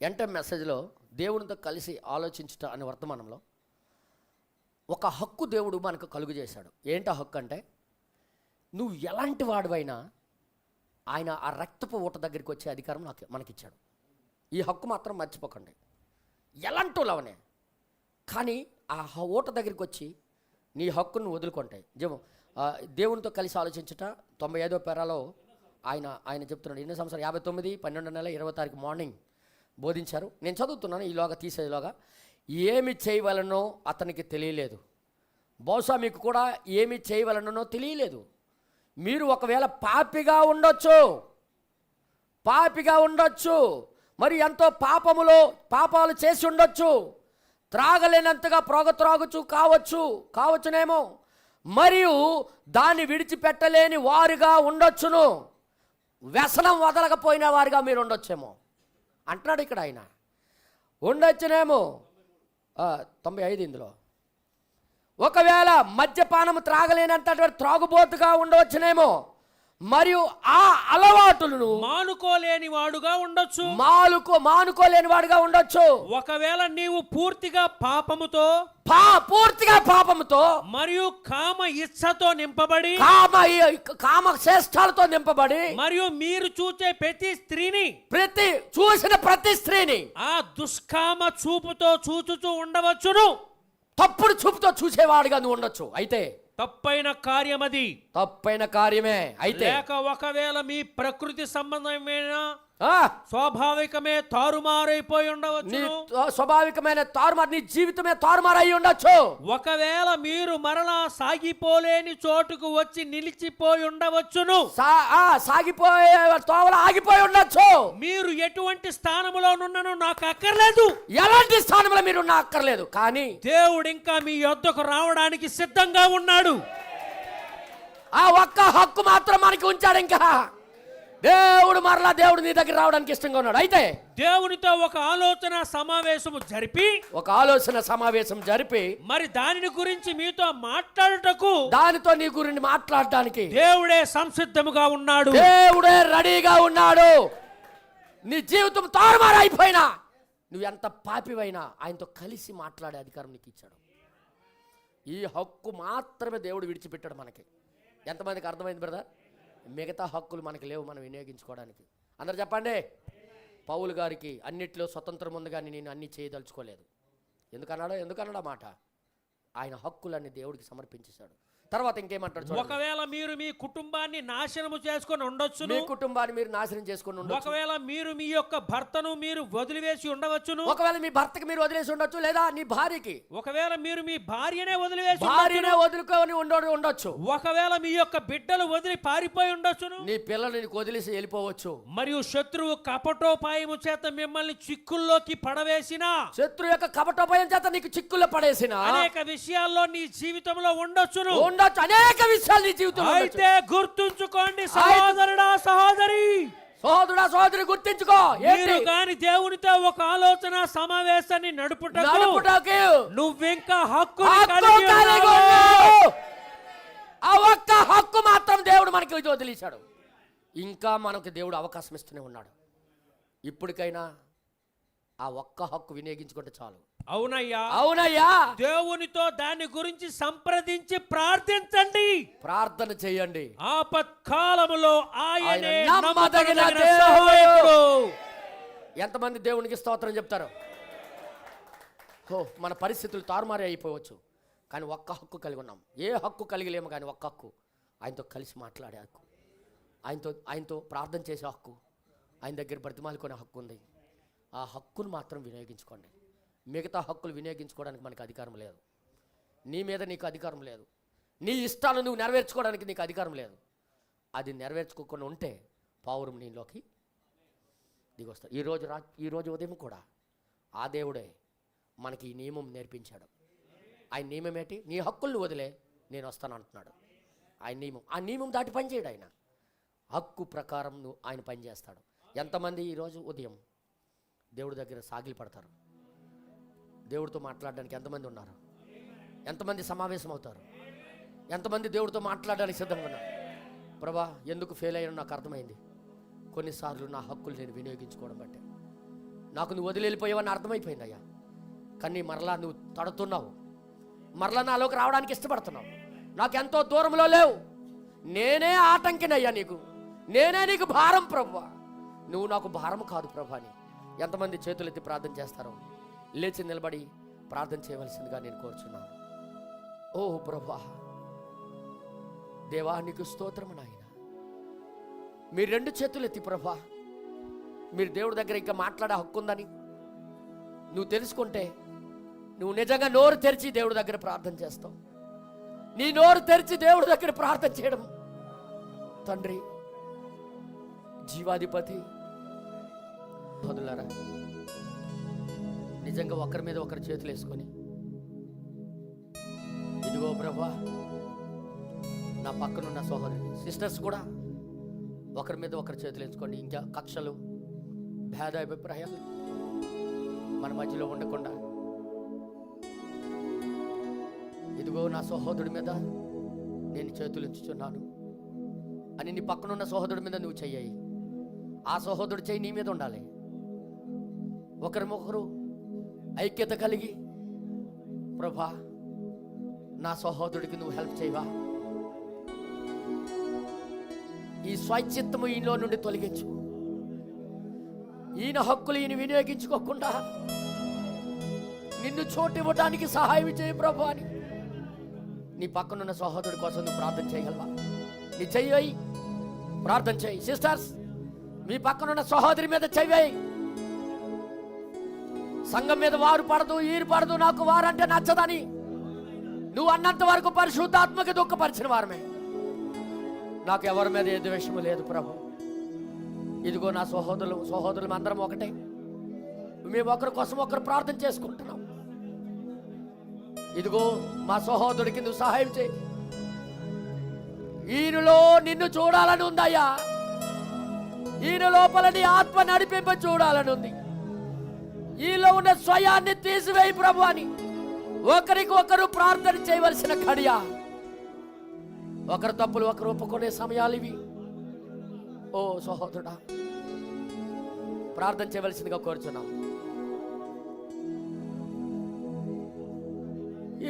ఎంటెం మెసేజ్లో దేవునితో కలిసి ఆలోచించుట అనే వర్తమానంలో ఒక హక్కు దేవుడు మనకు కలుగు చేశాడు. ఏంటో హక్కు అంటే, నువ్వు ఎలాంటి వాడివైనా ఆయన ఆ రక్తపు ఊట దగ్గరికి వచ్చే అధికారం మనకిచ్చాడు. ఈ హక్కు మాత్రం మర్చిపోకండి. ఎలాంటి వాళ్ళవనే కానీ ఆ ఊట దగ్గరికి వచ్చి నీ హక్కును వదులుకుంటాయి. దేవునితో కలిసి ఆలోచించుట 95వ పేరాలో ఆయన చెప్తున్నాడు. ఎన్ని సంవత్సరాలు 59 12 నెల 20 తారీఖు మార్నింగ్ బోధించారు. నేను చదువుతున్నాను. ఈలోగా తీసేలోగా ఏమి చేయవలనో అతనికి తెలియలేదు. బహుశా మీకు కూడా ఏమి చేయవలనో తెలియలేదు. మీరు ఒకవేళ పాపిగా ఉండొచ్చు, మరి ఎంతో పాపాలు చేసి ఉండొచ్చు, త్రాగలేనంతగా త్రాగుచు కావచ్చునేమో, మరియు దాన్ని విడిచిపెట్టలేని వారుగా ఉండొచ్చును, వ్యసనం వదలకపోయిన వారుగా మీరు ఉండొచ్చేమో అంటున్నాడు ఇక్కడ ఆయన. ఉండొచ్చునేమో 95 ఇందులో. ఒకవేళ మద్యపానము త్రాగలేనంత త్రాగుబోతుగా ఉండవచ్చునేమో, మరియు ఆ అలవాటులను మానుకోలేని వాడుగా ఉండొచ్చు. ఒకవేళ నీవు పూర్తిగా పాపముతో మరియు కామ ఇచ్ఛతో నింపబడి కామ శ్రేష్టాలతో నింపబడి మరియు మీరు చూసే ప్రతి స్త్రీని ఆ దుష్కామ చూపుతో చూచుచూ ఉండవచ్చును. తప్పుడు చూపుతో చూసేవాడుగా నువ్వు ఉండొచ్చు. అయితే తప్పైన కార్యమే అయితే లేక ఒకవేళ మీ ప్రకృతి సంబంధమైన స్వాభావికమే తారుమారైపోయి ఉండవచ్చు. స్వాభావికమైన తారుమారు, నీ జీవితమే తారుమారై ఉండొచ్చు. ఒకవేళ మీరు మరలా సాగిపోలేని చోటుకు వచ్చి నిలిచిపోయి ఉండవచ్చును. సాగిపోయే తోవల ఆగిపోయి ఉండొచ్చు. మీరు ఎటువంటి స్థానంలో ఉన్నను నాకు అక్కర్లేదు. ఎలాంటి స్థానంలో మీరు అక్కర్లేదు, కానీ దేవుడు ఇంకా మీ యొద్దకు రావడానికి సిద్ధంగా ఉన్నాడు. ఆ ఒక్క హక్కు మాత్రం మనకి ఉంచాడు. ఇంకా దేవుడు నీ దగ్గర రావడానికి ఇష్టంగా ఉన్నాడు. అయితే దేవునితో ఒక ఆలోచన సమావేశం జరిపి మరి దానిని గురించి మీతో మాట్లాడుటకు, దానితో నీ గురించి మాట్లాడడానికి దేవుడే సంసిద్ధముగా ఉన్నాడు. దేవుడే రెడీగా ఉన్నాడు. నీ జీవితం తారుమారైపోయినా, నువ్వు ఎంత పాపివైనా ఆయనతో కలిసి మాట్లాడే అధికారం నీకు ఇచ్చాడు. ఈ హక్కు మాత్రమే దేవుడు విడిచిపెట్టాడు మనకి. ఎంతమందికి అర్థమైంది బ్రదర్? మిగతా హక్కులు మనకి లేవు మనం వినియోగించుకోవడానికి. అందరు చెప్పండి. పౌలు గారికి అన్నిట్లో స్వతంత్రం ఉంది, కానీ నేను అన్నీ చేయదలుచుకోలేదు. ఎందుకన్నాడో మాట, ఆయన హక్కులన్నీ దేవుడికి సమర్పించేశాడు. తర్వాత ఇంకేమంటాడు? ఒకవేళ మీరు మీ కుటుంబాన్ని నాశనము చేసుకొని ఉండొచ్చు. మీ కుటుంబాన్ని మీరు నాశనం చేసుకొని ఉండొచ్చు. ఒకవేళ మీరు మీ యొక్క భర్తను మీరు వదిలివేసి ఉండవచ్చును. ఒకవేళ మీ భర్తకి మీరు వదిలేసి ఉండొచ్చు, లేదా నీ భార్యకి ఒకవేళ మీరు మీ భార్యనే వదులుకొని ఉండొచ్చు. ఒకవేళ మీ యొక్క బిడ్డలు వదిలి పారిపోయి ఉండొచ్చును. నీ పిల్లల్ని వదిలేసి వెళ్ళిపోవచ్చు. మరియు శత్రువు కపటోపాయము చేత మిమ్మల్ని చిక్కుల్లోకి పడవేసిన, శత్రువు యొక్క కపటోపాయం చేత నీకు చిక్కుల్లో పడేసిన అనేక విషయాల్లో నీ జీవితంలో ఉండొచ్చును. అనేక విషయాలు నీ జీవితంలో. అయితే గుర్తుంచుకోండి సహోదరుడా, సహోదరి, గుర్తించుకో. మీరు గాని దేవునితో ఒక ఆలోచన సమావేశాన్ని నడుపుటకు నువ్వింకా హక్కు ఆ ఒక్క హక్కు మాత్రం దేవుడు మనకి వదిలేశాడు. ఇంకా మనకు దేవుడు అవకాశం ఇస్తూనే ఉన్నాడు. ఇప్పటికైనా ఆ ఒక్క హక్కు వినియోగించుకుంటే చాలు. అవునయ్యా, దేవునితో దాని గురించి సంప్రదించి ప్రార్థించండి, ప్రార్థన చేయండి. ఆపత్కాలములో ఆయనే నమ్మదగిన దేవుడు. ఎంతమంది దేవునికి స్తోత్రం చెప్తారు? మన పరిస్థితులు తారుమారి అయిపోవచ్చు, కానీ ఒక్క హక్కు కలిగి ఉన్నాం. ఏ హక్కు కలిగి లేము, కానీ ఒక్క హక్కు, ఆయనతో కలిసి మాట్లాడే హక్కు, ఆయనతో ప్రార్థన చేసే హక్కు, ఆయన దగ్గర బ్రతిమాలుకునే హక్కు ఉంది. ఆ హక్కును మాత్రం వినియోగించుకోండి. మిగతా హక్కులు వినియోగించుకోవడానికి మనకు అధికారం లేదు. నీ మీద నీకు అధికారం లేదు. నీ ఇష్టాలను నువ్వు నెరవేర్చుకోవడానికి నీకు అధికారం లేదు. అది నెరవేర్చుకోకుండా ఉంటే పావురం నీలోకి దిగొస్తాడు. ఈరోజు ఉదయం కూడా ఆ దేవుడే మనకి ఈ నియమం నేర్పించాడు. ఆయన నియమం ఏంటి? నీ హక్కులను వదిలే, నేను వస్తాను అంటున్నాడు. ఆయన నియమం, ఆ నియమం దాటి పనిచేయడు. ఆయన హక్కు ప్రకారం నువ్వు ఆయన పనిచేస్తాడు. ఎంతమంది ఈరోజు ఉదయం దేవుడి దగ్గర సాగిలి పడతారు? దేవుడితో మాట్లాడడానికి ఎంతమంది ఉన్నారు? ఎంతమంది సమావేశం అవుతారు? ఎంతమంది దేవుడితో మాట్లాడడానికి సిద్ధంగా ఉన్నారు? ప్రభా, ఎందుకు ఫెయిల్ అయ్యానో నాకు అర్థమైంది. కొన్నిసార్లు నా హక్కులు నేను వినియోగించుకోవడం బట్టే. నాకు నువ్వు వదిలి వెళ్ళిపోయావని అర్థమైపోయిందయ్యా. కానీ మరలా నువ్వు తడుతున్నావు, మరలా నాలోకి రావడానికి ఇష్టపడుతున్నావు. నాకెంతో దూరంలో లేవు, నేనే ఆటంకినయ్యా నీకు, నేనే నీకు భారం ప్రభువా, నువ్వు నాకు భారం కాదు ప్రభు అని ఎంతమంది చేతులెత్తి ప్రార్థన చేస్తారో లేచి నిలబడి ప్రార్థన చేయవలసిందిగా నేను కోరుచున్నాను. ఓ ప్రభువా, దేవా నీకు స్తోత్రము నాయన. మీరు 2 చేతులెత్తి ప్రభా, మీరు దేవుడి దగ్గర ఇంకా మాట్లాడే హక్కు ఉందని నువ్వు తెలుసుకుంటే నువ్వు నిజంగా నోరు తెరిచి దేవుడి దగ్గర ప్రార్థన చేస్తావు. నీ నోరు తెరిచి దేవుడి దగ్గర ప్రార్థన చేయడం తండ్రి జీవాధిపతి వదులారా. నిజంగా ఒకరి మీద ఒకరి చేతులు వేసుకొని, ఇదిగో ప్రభా, నా పక్కనున్న సహోదరి సిస్టర్స్ కూడా ఒకరి మీద ఒకరి చేతులు వేసుకోండి. ఇంకా కక్షలు, భేద అభిప్రాయాలు మన మధ్యలో ఉండకుండా, ఇదిగో నా సహోదరుడి మీద నేను చేతులు ఉంచుచున్నాను అని నీ పక్కనున్న సహోదరుడి మీద నువ్వు చెయ్యి. ఆ సహోదరుడు చెయ్యి నీ మీద ఉండాలి. ఒకరికొకరు ఐక్యత కలిగి, ప్రభా నా సహోదరుడికి నువ్వు హెల్ప్ చేయవా, ఈ స్వచ్ఛిత్తము ఈయనలో నుండి తొలగించు, ఈయన హక్కులు ఈయన వినియోగించుకోకుండా నిన్ను చోటు ఇవ్వడానికి సహాయం చేయి ప్రభు అని నీ పక్కనున్న సహోదరుడి కోసం నువ్వు ప్రార్థన చేయగలవా? నీ చెయ్యి ప్రార్థన చేయి. సిస్టర్స్, మీ పక్కనున్న సహోదరి మీద చెయ్యి. సంఘం మీద వారు పడదు, ఈరు పడదు, నాకు వారంటే నచ్చదని నువ్వు అన్నంత వరకు పరిశుద్ధాత్మకి దుఃఖపరిచిన వారమే. నాకు ఎవరి మీద ఏ ద్వేషము లేదు ప్రభు. ఇదిగో నా సహోదరులు అందరం ఒకటే, మేము ఒకరి కోసం ఒకరు ప్రార్థన చేసుకుంటున్నాం. ఇదిగో మా సహోదరుడికి నువ్వు సహాయం చేయి. ఈయనలో నిన్ను చూడాలని ఉందయ్యా, ఈయన లోపల నీ ఆత్మ నడిపింప చూడాలని ఉంది. ఈలో ఉన్న స్వయాన్ని తీసివేయి ప్రభు అని ఒకరికి ఒకరు ప్రార్థన చేయవలసిన ఘడియ. ఒకరు తప్పులు ఒకరు ఒప్పుకునే సమయాలు ఇవి. ఓ సహోదరుడా, ప్రార్థన చేయవలసిందిగా కోరుచున్నాం.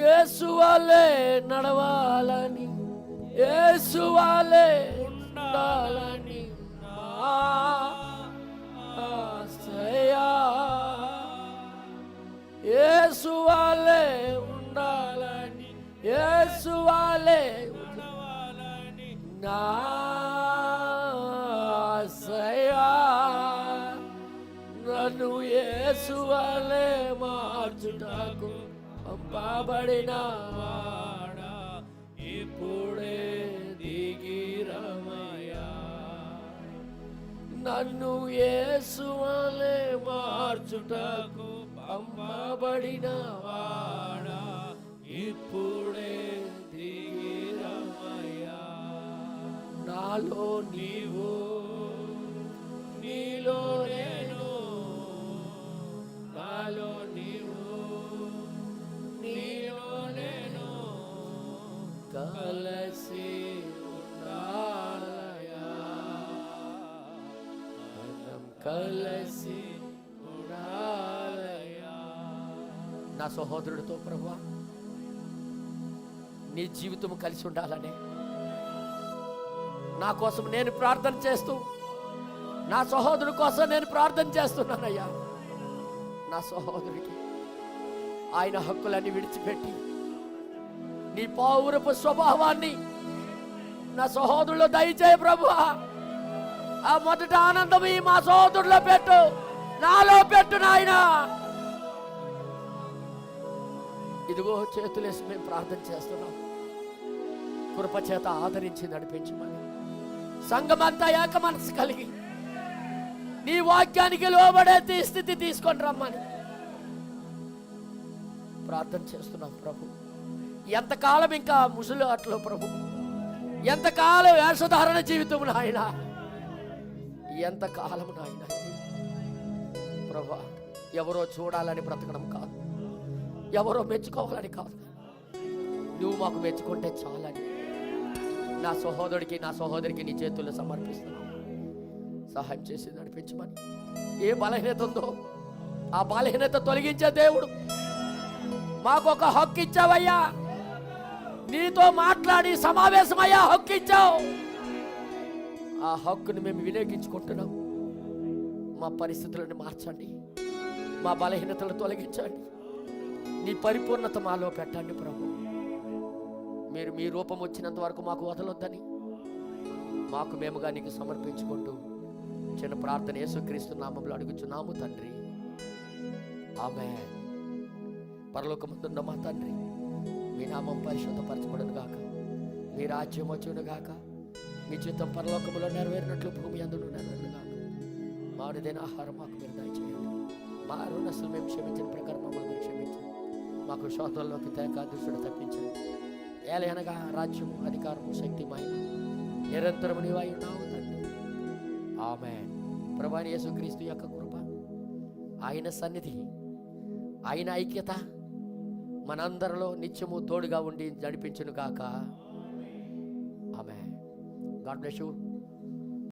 యేసు వలే నడవాలని, యేసు వలే ఉండాలని ఆశయా, యేసు వలే ఉండాలని, యేసు వలే ఉండాలని నా ఆశయా, నన్ను యేసు వలే మార్చుటకు పంపబడిన వాడా ఇప్పుడే దిగి రమయ్యా, నన్ను యేసు వలే మార్చుటకు పంపబడిన వాడా ఇప్పుడే దిగి రమయ్యా, నాలో నీవు నీలో నేను, నాలో నీవు నీలో నేను కలిసి ఉండాలయా, మనం కలిసి ఉండాలయా. నా సహోదరుడితో ప్రభువా నీ జీవితం కలిసి ఉండాలనే నా కోసం నేను ప్రార్థన చేస్తూ, నా సహోదరుడి కోసం నేను ప్రార్థన చేస్తున్నానయ్యా. నా సహోదరుడికి ఆయన హక్కులన్నీ విడిచిపెట్టి నీ పౌరపు స్వభావాన్ని నా సహోదరులో దయచేయ ప్రభువా. ఆ మొదటి ఆనందం ఈ మా సహోదరులో పెట్టు, నాలో పెట్టు నాయన. ఇదిగో చేతులేసి మేము ప్రార్థన చేస్తున్నాం. కృపచేత ఆదరించి నడిపించమని, సంఘమంతా ఏక మనసు కలిగి నీ వాక్యానికి లోబడే స్థితి తీసుకొని రమ్మని ప్రార్థన చేస్తున్నాం ప్రభు. ఎంతకాలం ఇంకా ముసలి అట్లో ప్రభు, ఎంతకాలం వేషధారణ జీవితం నాయన, ఎంతకాలం నాయన ప్రభు. ఎవరో చూడాలని బ్రతకడం కాదు, ఎవరో మెచ్చుకోవాలని కాదు, నువ్వు మాకు మెచ్చుకుంటే చాలని నా సహోదరుడికి నా సహోదరికి నీ చేతుల్లో సమర్పిస్తున్నావు. సహాయం చేసి నడిపించమని. ఏ బలహీనత ఉందో ఆ బలహీనత తొలగించే దేవుడు. మాకొక హక్కు ఇచ్చావయ్యా, నీతో మాట్లాడి సమావేశమయ్యా హక్కు ఇచ్చావు. ఆ హక్కుని మేము వినియోగించుకుంటున్నాం. మా పరిస్థితులను మార్చండి, మా బలహీనతలు తొలగించండి, నీ పరిపూర్ణత మాలో పెట్టండి ప్రభు. మీరు మీ రూపం వచ్చినంత వరకు మాకు వదలొద్దని మాకు మేముగా నీకు సమర్పించుకుంటూ చిన్న ప్రార్థన యేసుక్రీస్తు నామములో అడుగుచున్నాము తండ్రి, ఆమేన్. పరలోకమందున్న మా తండ్రి, మీ నామం పరిశుద్ధపరచబడును గాక, మీ రాజ్యం వచ్చును గాక, మీ చిత్తం పరలోకములో నెరవేరినట్లు భూమి అందును నెరవేరును గాక. మారుదైన ఆహారం మాకు మీరు దయచేయండి, మా రుణస్తులు మేము క్షమించిన ప్రకారం మమ్మల్ని మీరు క్షమించండి, మాకు శోధనలోకి తేక దుష్టుడు తప్పించండి. ఏలయనగా రాజ్యము, అధికారము, శక్తి, మహిమ నిరంతరము నీవై ఉన్నావు తండ్రి, ఆమేన్. ప్రభువైన యేసుక్రీస్తు యొక్క కృప, ఆయన సన్నిధి, ఆయన ఐక్యత మనందరిలో నిత్యము తోడుగా ఉండి నడిపించును గాక. ఆమేన్. God bless you.